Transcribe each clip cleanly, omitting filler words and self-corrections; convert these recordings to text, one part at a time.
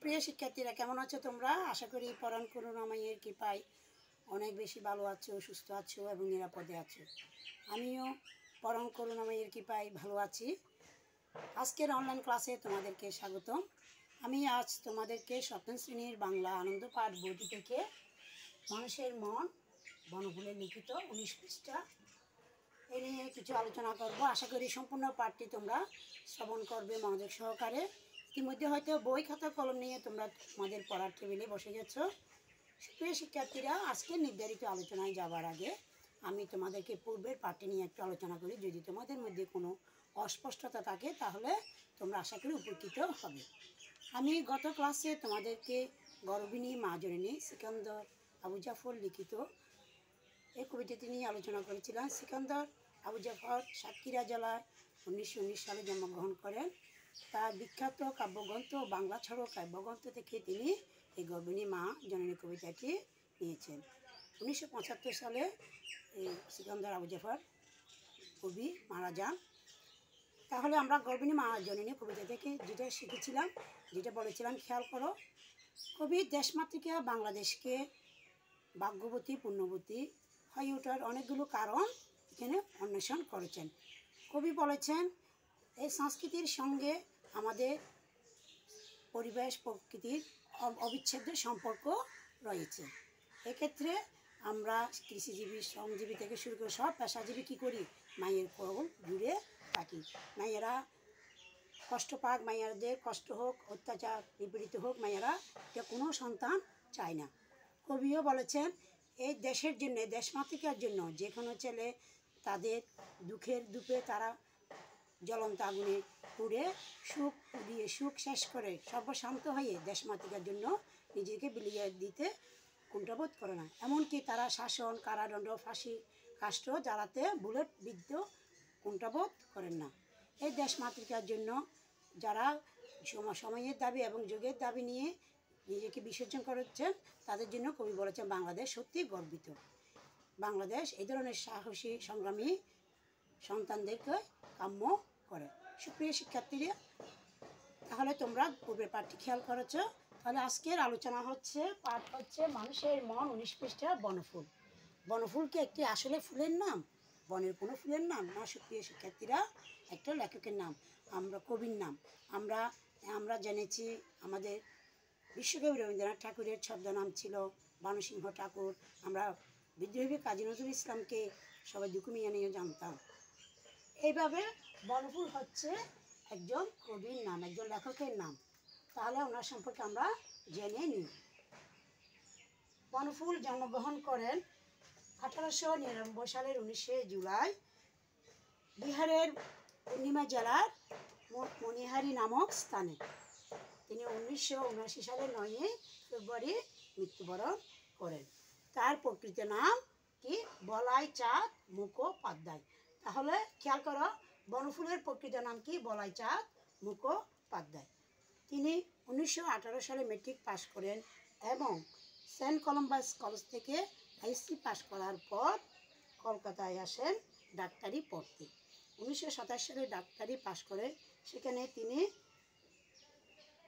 প্রিয় শিক্ষার্থীরা কেমন আছো তোমরা? আশা করি পরাণ করুণাময়ের কৃপায় অনেক বেশি ভালো আছো, সুস্থ আছো এবং নিরাপদে আছো। আমিও পরাণ করুণাময়ের কৃপায় ভালো আছি। আজকের অনলাইন ক্লাসে তোমাদেরকে স্বাগতম। আমি আজ তোমাদেরকে সপ্তম শ্রেণীর বাংলা আনন্দ পাঠ বইটি থেকে মানুষের মন বনফুলে লিখিত 19 পৃষ্ঠা এ নিয়ে কিছু আলোচনা করব। আশা করি সম্পূর্ণ পাঠটি তোমরা শ্রবণ করবে মনোযোগ সহকারে। ইতিমধ্যে হয়তো বই খাতা কলম নিয়ে তোমরা তোমাদের পড়ার টেবিলে বসে গেছো। প্রিয় শিক্ষার্থীরা, আজকে নির্ধারিত আলোচনায় যাওয়ার আগে আমি তোমাদেরকে পূর্বের পাঠটি নিয়ে একটু আলোচনা করি। যদি তোমাদের মধ্যে কোনো অস্পষ্টতা থাকে তাহলে তোমরা আশা করি উপকৃত হবে। আমি গত ক্লাসে তোমাদেরকে গর্বিণী মা জননী সিকান্দর আবু জাফর লিখিত এই কবিতাটি নিয়ে আলোচনা করেছিলাম। সিকান্দর আবু জাফর সাতক্ষীরা জেলায় 1919 সালে জন্মগ্রহণ করেন। তার বিখ্যাত কাব্যগ্রন্থ বাংলা ছড়ো কাব্যগ্রন্থ থেকে তিনি এই গর্বিণী মা জননী কবিতাটি নিয়েছেন। 1975 সালে এই সিকান্দর আবু জাফর কবি মারা যান। তাহলে আমরা গর্বিণী মা জননী কবিতা থেকে যেটা শিখেছিলাম, যেটা বলেছিলাম খেয়াল করো। কবি দেশমাতৃকা বাংলাদেশকে ভাগ্যবতী পুণ্যবতী হয়ে ওঠার অনেকগুলো কারণ এখানে অন্বেষণ করেছেন। কবি বলেছেন এই সংস্কৃতির সঙ্গে আমাদের পরিবেশ প্রকৃতির অবিচ্ছেদ্য সম্পর্ক রয়েছে। এক্ষেত্রে আমরা কৃষিজীবী শ্রমজীবী থেকে শুরু করে সব পেশাজীবী কী করি, মায়ের কোল জুড়ে থাকি। মায়েরা কষ্ট পাক, মায়েরাদের কষ্ট হোক, অত্যাচার নিপীড়িত হোক, মায়েরা এটা কোনো সন্তান চায় না। কবিও বলেছেন এই দেশের জন্য, দেশমাতৃকার জন্য যে কোনো ছেলে তাদের দুঃখের ধূপে তারা জ্বলন্ত আগুনে পুড়ে সুখ শেষ করে সর্বশান্ত হয়ে দেশমাতৃকার জন্য নিজেকে বিলিয়ে দিতে কুণ্ঠাবোধ করে না। এমনকি তারা শাসন, কারাদণ্ড, ফাঁসি, কাষ্ঠ জ্বালাতে বুলেট বিদ্ধ কুণ্ঠাবোধ করেন না। এই দেশমাতৃকার জন্য যারা সময়ের দাবি এবং যুগের দাবি নিয়ে নিজেকে বিসর্জন করেছেন তাদের জন্য কবি বলেছেন বাংলাদেশ সত্যি গর্বিত। বাংলাদেশ এই ধরনের সাহসী সংগ্রামী সন্তানদেরকে কাম্য করে। সুপ্রিয় শিক্ষার্থীরা, তাহলে তোমরা পূর্বের পাঠটি খেয়াল করেছ। তাহলে আজকের আলোচনা হচ্ছে পাঠ হচ্ছে মানুষের মন 19 পৃষ্ঠা বনফুল। বনফুল কি একটি আসলে ফুলের নাম? বনের কোনো ফুলের নাম না। সুপ্রিয় শিক্ষার্থীরা, একটা লেখকের নাম, আমরা কবির নাম। আমরা জেনেছি আমাদের বিশ্বকবি রবীন্দ্রনাথ ঠাকুরের ছদ্মনাম ছিল বানুসিংহ ঠাকুর। আমরা বিদ্রোহী কাজী নজরুল ইসলামকে সবাই দুকুমিয়া নিয়ে জানতাম। এইভাবে বনফুল হচ্ছে একজন কবির নাম, একজন লেখকের নাম। তাহলে ওনার সম্পর্কে আমরা জেনে নিই। বনফুল জন্মগ্রহণ করেন 1899 সালের 19 জুলাই বিহারের পূর্ণিমা জেলার মণিহারি নামক স্থানে। তিনি 1979 সালের 9 ফেব্রুয়ারি মৃত্যুবরণ করেন। তার প্রকৃত নাম কি? বলাই চাঁদ মুখোপাধ্যায়। তাহলে খেয়াল করো, বনফুলের প্রকৃত নাম কি? বলাই চাঁদ মুখোপাধ্যায়। তিনি 1918 সালে মেট্রিক পাশ করেন এবং সেন্ট কলম্বাস কলেজ থেকে এইচএসসি পাশ করার পর কলকাতায় আসেন ডাক্তারি পড়তে। 1927 সালে ডাক্তারি পাশ করে সেখানে তিনি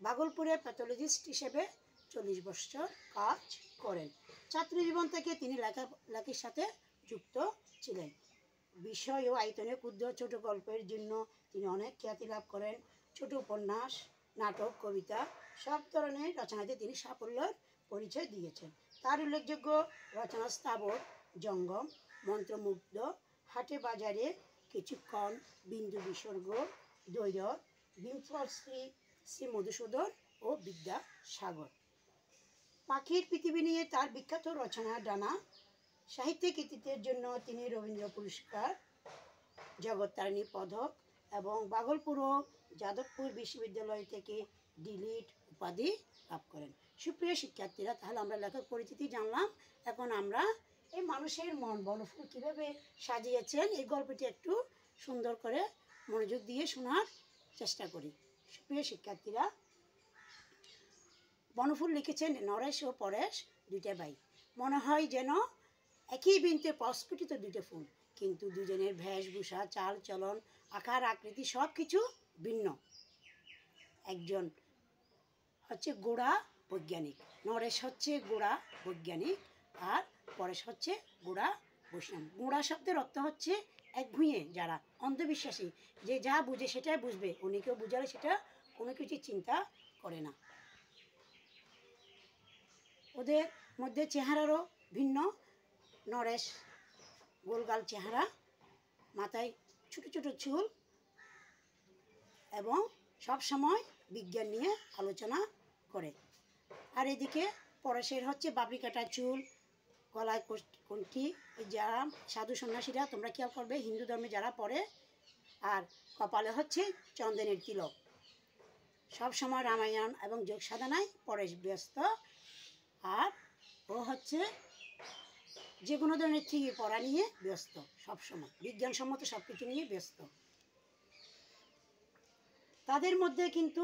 ভাগলপুরে প্যাথোলজিস্ট হিসেবে 40 বছর কাজ করেন। ছাত্রী জীবন থেকে তিনি লেখালেখির সাথে যুক্ত ছিলেন। বিষয় ও আয়তনে ক্ষুদ্র ছোট গল্পের জন্য তিনি অনেক খ্যাতি লাভ করেন। ছোট উপন্যাস, নাটক, কবিতা সব ধরনের রচনাতে তিনি সাফল্যের পরিচয় দিয়েছেন। তার উল্লেখযোগ্য রচনা স্থাবর, জঙ্গম, মন্ত্রমুগ্ধ, হাটে বাজারে কিছুক্ষণ, বিন্দু বিসর্গ, দৈরথ, বিমফশ্রী, শ্রী মধুসূদন ও বিদ্যাসাগর। পাখির পৃথিবী নিয়ে তার বিখ্যাত রচনা ডানা। সাহিত্যিক কৃতিত্বের জন্য তিনি রবীন্দ্র পুরস্কার, জগত্তারিণী পদক এবং ভাগলপুর ও যাদবপুর বিশ্ববিদ্যালয় থেকে ডিলিট উপাধি লাভ করেন। সুপ্রিয় শিক্ষার্থীরা, তাহলে আমরা লেখক পরিচিতি জানলাম। এখন আমরা এই মানুষের মন বনফুল কীভাবে সাজিয়েছেন এই গল্পটি একটু সুন্দর করে মনোযোগ দিয়ে শোনার চেষ্টা করি। সুপ্রিয় শিক্ষার্থীরা, বনফুল লিখেছেন নরেশ ও পরেশ, দুইটা ভাই। মনে হয় যেন একই বৃন্তে প্রস্ফুটিত দুটো ফুল, কিন্তু দুজনের বেশভূষা, চাল চলন, আকার আকৃতি সব কিছু ভিন্ন। একজন হচ্ছে গোড়া বৈজ্ঞানিক, নরেশ হচ্ছে গোড়া বৈজ্ঞানিক, আর পরেশ হচ্ছে গোড়া বৈষ্ণব। গোড়া শব্দের অর্থ হচ্ছে একঘুঁয়ে, যারা অন্ধবিশ্বাসী, যে যা বুঝে সেটাই বুঝবে, অনেকেও বুঝালে সেটা কোনো কিছু চিন্তা করে না। ওদের মধ্যে চেহারারও ভিন্ন। নরেশ গোলগাল চেহারা, মাথায় ছোটো ছোটো চুল, এবং সব সময় বিজ্ঞান নিয়ে আলোচনা করে। আর এদিকে পরেশের হচ্ছে বাবরি কাটা চুল, গলায় কণ্ঠি, যারা সাধু সন্ন্যাসীরা তোমরা খেয়াল করবে হিন্দু ধর্মে যারা পড়ে, আর কপালে হচ্ছে চন্দনের তিলক। সব সময় রামায়ণ এবং যোগ সাধনায় পরেশ ব্যস্ত, আর ও হচ্ছে যে কোনো ধরনের থিওরি পড়া নিয়ে ব্যস্ত, সবসময় বিজ্ঞানসম্মত সব কিছু নিয়ে ব্যস্ত। তাদের মধ্যে কিন্তু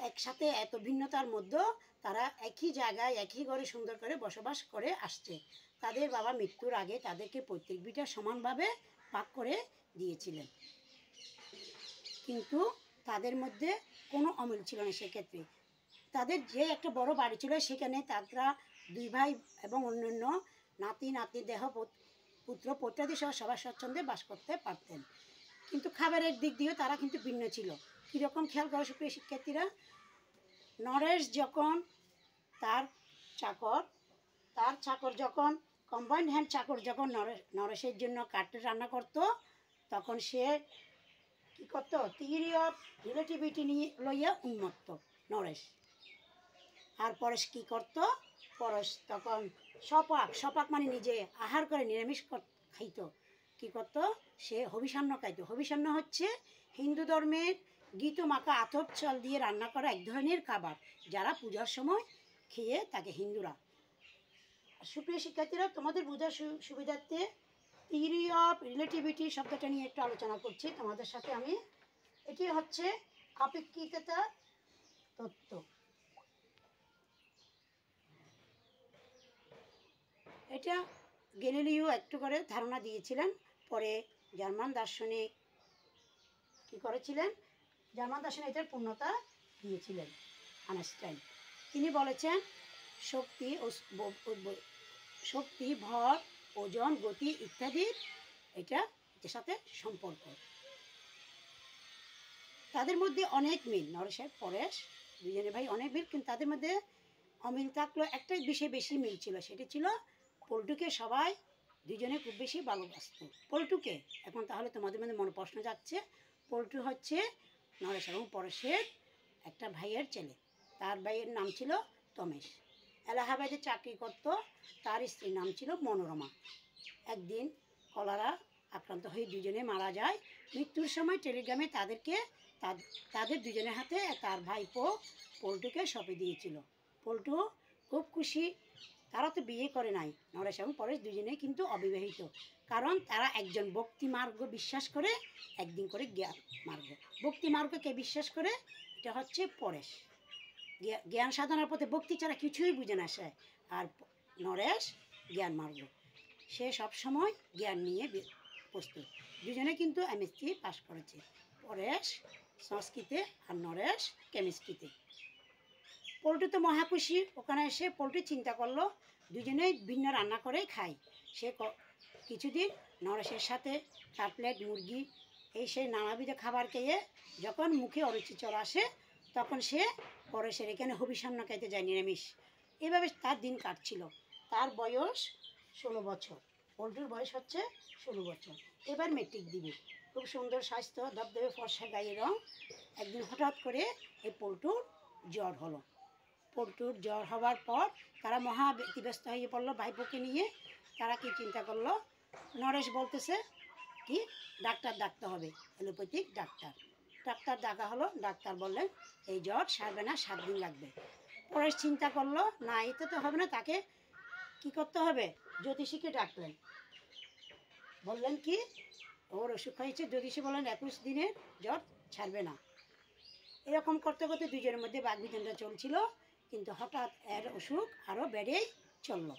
একসাথে এত ভিন্নতার মধ্যেও তারা একই জায়গায় একই ঘরে সুন্দর করে বসবাস করে আসছে। তাদের বাবা মৃত্যুর আগে তাদেরকে প্রত্যেক বিটা সমানভাবে ভাগ করে দিয়েছিলেন, কিন্তু তাদের মধ্যে কোনো অমিল ছিল না। সেক্ষেত্রে তাদের যে একটা বড় বাড়ি ছিল, সেখানে তারা দুই ভাই এবং অন্যান্য নাতি নাতি দেহ পুত্র পৌত্রাদি সহ সবার স্বচ্ছন্দে বাস করতে পারতেন। কিন্তু খাবারের দিক দিয়েও তারা কিন্তু ভিন্ন ছিল। কীরকম খেয়াল করো সুপ্রিয় শিক্ষার্থীরা, নরেশ যখন তার চাকর যখন কম্বাইন্ড হ্যান্ড চাকর যখন নরেশের জন্য কাঠের রান্না করত, তখন সে কী করতো, থিওরি অফ রিলেটিভিটি নিয়ে লইয়া উন্মত্ত নরেশ। আর পরেশ কী করত, পরেশ তখন সপাক মানে নিজে আহার করে নিরামিষ খাইত। কী করত, সে হবিষান্ন খাইত। হবিষান্ন হচ্ছে হিন্দু ধর্মের গীত মাখা আতপ চাল দিয়ে রান্না করা এক ধরনের খাবার, যারা পূজার সময় খেয়ে থাকে হিন্দুরা। সুপ্রিয় শিক্ষার্থীরা, তোমাদের বোঝার সুবিধার্থে থিওরি অফ রিলেটিভিটি শব্দটা নিয়ে একটু আলোচনা করছি তোমাদের সাথে আমি। এটি হচ্ছে আপেক্ষিকতা তত্ত্ব। এটা গ্যালিলিও একটু করে ধারণা দিয়েছিলেন, পরে জার্মান দার্শনিক কী করেছিলেন, জার্মান দার্শনিক এটার পূর্ণতা দিয়েছিলেন আইনস্টাইন। তিনি বলেছেন শক্তি, ভর, ওজন, গতি ইত্যাদি এটার সাথে সম্পর্ক। তাদের মধ্যে অনেক মিল, নরেশ আর পরেশ দুজনে ভাই অনেক মিল, কিন্তু তাদের মধ্যে অমিল থাকলেও একটা বিষয়ে বেশি মিল ছিল, সেটি ছিল পল্টুকে সবাই দুজনে খুব বেশি ভালোবাসত। পল্টুকে এখন তাহলে তোমাদের মধ্যে মনে প্রশ্ন যাচ্ছে, পল্টু হচ্ছে নরেশ এবং পরেশের একটা ভাইয়ের ছেলে। তার ভাইয়ের নাম ছিল তমেশ। এলাহাবাদে চাকরি করত, তার স্ত্রীর নাম ছিল মনোরমা। একদিন কলেরা আক্রান্ত হয়ে দুজনে মারা যায়। মৃত্যুর সময় টেলিগ্রামে তাদের দুজনের হাতে তার ভাইপো পল্টুকে সঁপে দিয়েছিল। পল্টু খুব খুশি। তারা তো বিয়ে করে নাই, নরেশ এবং পরেশ দুজনেই কিন্তু অবিবাহিত, কারণ তারা একজন ভক্তি মার্গ বিশ্বাস করে, একদিন করে জ্ঞান মার্গ। ভক্তি মার্গকে বিশ্বাস করে, এটা হচ্ছে পরেশ। জ্ঞান সাধনার পথে ভক্তি ছাড়া কিছুই বুঝে না সে। আর নরেশ জ্ঞান মার্গ, সে সবসময় জ্ঞান নিয়ে প্রস্তুত। দুজনে কিন্তু এমএসসি পাস করেছে, পরেশ সংস্কৃতে আর নরেশ কেমিস্ট্রিতে। পল্টু তো মহাখুশি। ওখানে এসে পল্টু চিন্তা করলো দুজনেই ভিন্ন রান্না করে খায়। সে কিছুদিন নরেশের সাথে কাটলেট, মুরগি, এই সেই নানাবিধ খাবার খেয়ে যখন মুখে অরুচি চলে আসে, তখন সে পরেশের এখানে হবিষান্ন খাইতে যায় নিরামিষ। এভাবে তার দিন কাটছিল। তার বয়স 16 বছর, পল্টুর বয়স হচ্ছে 16 বছর। এবার মেট্রিক দিবে। খুব সুন্দর স্বাস্থ্য, ধবধবে ফর্সা গায়ের রং। একদিন হঠাৎ করে এই পল্টুর জ্বর হলো। পল্টুর জ্বর হওয়ার পর তারা মহা ব্যতিব্যস্ত হয়ে পড়লো ভাইপোকে নিয়ে। তারা কি চিন্তা করলো, নরেশ বলতেছে কি ডাক্তার ডাকতে হবে, অ্যালোপ্যাথিক ডাক্তার ডাকা হলো। ডাক্তার বললেন এই জ্বর সারবে না, 7 দিন লাগবে। পরেশ চিন্তা করলো না, এতে তো হবে না, তাকে কি করতে হবে, জ্যোতিষীকে ডাকলেন। বললেন কি ওর অসুখ হয়েছে, জ্যোতিষী বললেন 21 দিনের জ্বর ছাড়বে না। এরকম করতে করতে দুজনের মধ্যে বাগবিতণ্ডা চলছিল, কিন্তু হঠাৎ এর অসুখ আরও বেড়েই চলল।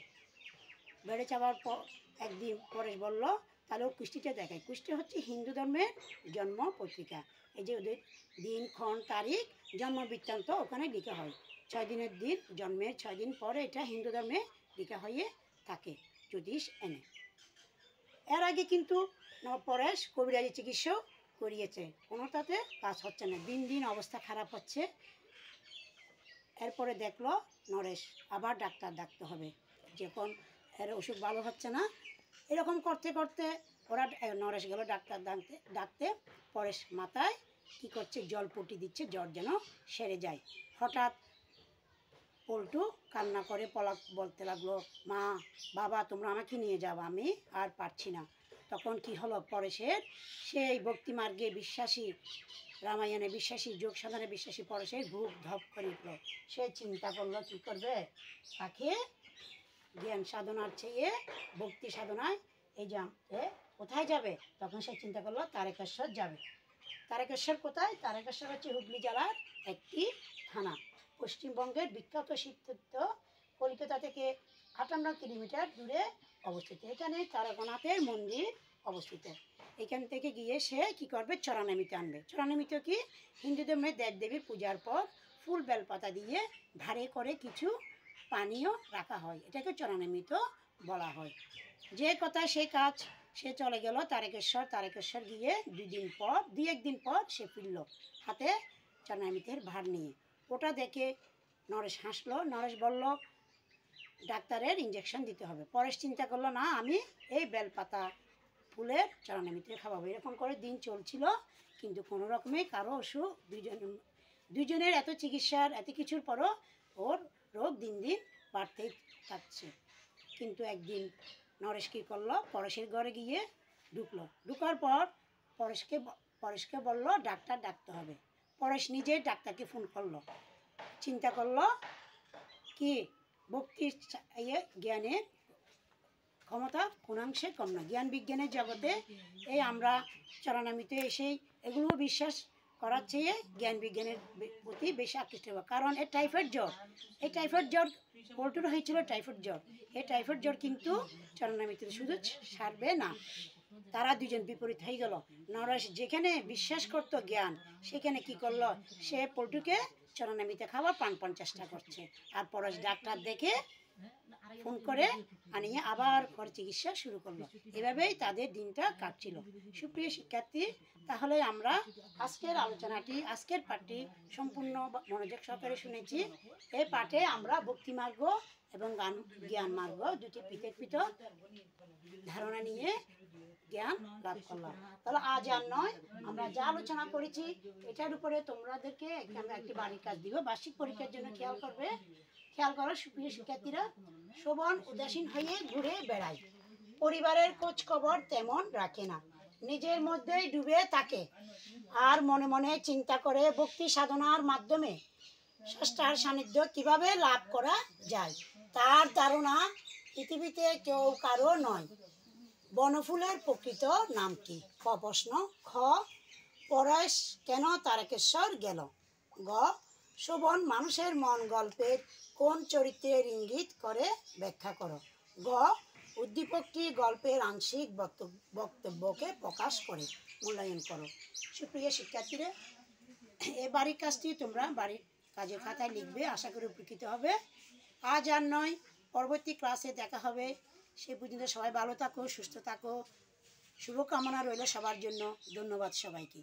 বেড়ে যাওয়ার পর একদিন পরেশ বলল তাহলে ও কুষ্টিটা দেখায়। কুষ্টি হচ্ছে হিন্দু ধর্মের জন্ম পত্রিকা। এই যে ওদের দিন, ক্ষণ, তারিখ, জন্ম বৃত্তান্ত ওখানে লিখা হয়। 6 দিনের দিন, জন্মের 6 দিন পরে এটা হিন্দু ধর্মে লিখা হয়ে থাকে জ্যোতিষ এনে। এর আগে কিন্তু পরেশ কবিরাজি চিকিৎসাও করিয়েছে, কোনোটাতে কাজ হচ্ছে না, দিন দিন অবস্থা খারাপ হচ্ছে। এরপরে দেখলো নরেশ আবার ডাক্তার ডাকতে হবে, যখন এর অসুখ ভালো হচ্ছে না, এরকম করতে করতে ওরা নরেশ গেল ডাক্তার ডাকতে। পরেশ মাথায় কী করছে, জল পটি দিচ্ছে, জ্বর যেন সেরে যায়। হঠাৎ পল্টু কান্না করে বলতে লাগলো, মা বাবা তোমরা আমাকে নিয়ে যাও, আমি আর পারছি না। তখন কি হলো, পরেশের সেই ভক্তিমার্গে বিশ্বাসী, রামায়ণে বিশ্বাসী, যোগ সাধনে বিশ্বাসী পরেশের বুক ধপ করে উঠল। সে চিন্তা করলো কী করবে, তাকে জ্ঞান সাধনার চেয়ে ভক্তি সাধনায় এই যে কোথায় যাবে। তখন সে চিন্তা করলো তারকেশ্বর যাবে। তারকেশ্বর কোথায়? তারকেশ্বর হচ্ছে হুগলি জেলার একটি থানা, পশ্চিমবঙ্গের বিখ্যাত শিবতীর্থ, কলকাতা থেকে 58 কিলোমিটার দূরে অবস্থিত। এখানে তারকনাথের মন্দির অবস্থিত। এখান থেকে গিয়ে সে কি করবে, চরণামৃত আনবে। চরণামৃত কি, হিন্দু ধর্মের দেবদেবীর পূজার পর ফুল বেলপাতা দিয়ে ধারে করে কিছু পানীয় রাখা হয়, এটাকে চরণামৃত বলা হয়। যে কথা সে কাজ, সে চলে গেল তারকেশ্বর। তারকেশ্বর গিয়ে 2-1 দিন পর সে ফিরল হাতে চরণামৃতের ভার নিয়ে। ওটা দেখে নরেশ হাসলো। নরেশ বলল ডাক্তারের ইঞ্জেকশন দিতে হবে। পরেশ চিন্তা করলো, না আমি এই বেলপাতা ফুলের চরণামৃত খাওয়াবো। এরকম করে দিন চলছিল, কিন্তু কোনো রকমে কারো অসুখ, দুজনের এত চিকিৎসার এত কিছুর পরও ওর রোগ দিন দিন বাড়তেই থাকছে। কিন্তু একদিন নরেশ কী করলো, পরেশের ঘরে গিয়ে ঢুকার পর পরেশকে বলল ডাক্তার ডাকতে হবে। পরেশ নিজে ডাক্তারকে ফোন করলো, চিন্তা করলো কি ভক্তির জ্ঞানের ক্ষমতা কোনাংশে কম না। জ্ঞান বিজ্ঞানের জগতে এই আমরা চরণামৃত এসেই এগুলো বিশ্বাস করার চেয়ে জ্ঞান বিজ্ঞানের প্রতি বেশি আকৃষ্ট হবে। কারণ এই টাইফয়েড জ্বর, পল্টুর হয়েছিল টাইফয়েড জ্বর। এই টাইফয়েড জ্বর কিন্তু চরণামৃত শুধু সারবে না, তারা দুজন বিপরীত হয়ে গেল। নরেশ যেখানে বিশ্বাস করতো জ্ঞান, সেখানে কি করলো, সে পল্টুকে চরণামৃত খাওয়া প্রাণপণ চেষ্টা করছে। আর পরেশ ডাক্তার দেখে ফোন করে আনিয়ে আবার ঘর চিকিৎসা শুরু করলো। এভাবেই তাদের দিনটা কাটছিল। সুপ্রিয় শিক্ষার্থী, তাহলে আমরা আজকের আলোচনাটি, আজকের পাঠটি সম্পূর্ণ মনোযোগ সহকারে শুনেছি। এই পাঠে আমরা ভক্তিমার্গ এবং জ্ঞান মার্গ দুটি পৃথক পৃথক ধারণা নিয়ে জ্ঞান লাভ করলাম। তাহলে আজ আর নয়, আমরা যা আলোচনা করেছি এটার উপরে তোমাদেরকে আমরা একটি বাড়ির কাজ দিব। বার্ষিক পরীক্ষার জন্য খেয়াল করো সুপ্রিয় শিক্ষার্থীরা, শোভন উদাসীন হয়ে ঘুরে বেড়ায়, পরিবারের খোঁজ খবর তেমন রাখে না, নিজের মধ্যেই ডুবে থাকে, আর মনে মনে চিন্তা করে ভক্তি সাধনার মাধ্যমে স্রষ্টার সান্নিধ্য কিভাবে লাভ করা যায়। তার ধারণা পৃথিবীতে কেউ কারো নয়। বনফুলের প্রকৃত নাম কি? ক প্রশ্ন। খ পরেশ কেন তারকেশ্বর গেল? গ শোভন মানুষের মন গল্পের কোন চরিত্রের ইঙ্গিত করে ব্যাখ্যা করো। গ উদ্দীপকটি গল্পের আংশিক বক্তব্যকে প্রকাশ করে মূল্যায়ন করো। সুপ্রিয় শিক্ষার্থীরা, এই বাড়ির কাজটি তোমরা বাড়ির কাজের খাতায় লিখবে, আশা করি উপকৃত হবে। আজ আর নয়, পরবর্তী ক্লাসে দেখা হবে। সে পর্যন্ত সবাই ভালো থাকো, সুস্থ থাকো, শুভকামনা রইল সবার জন্য। ধন্যবাদ সবাইকে।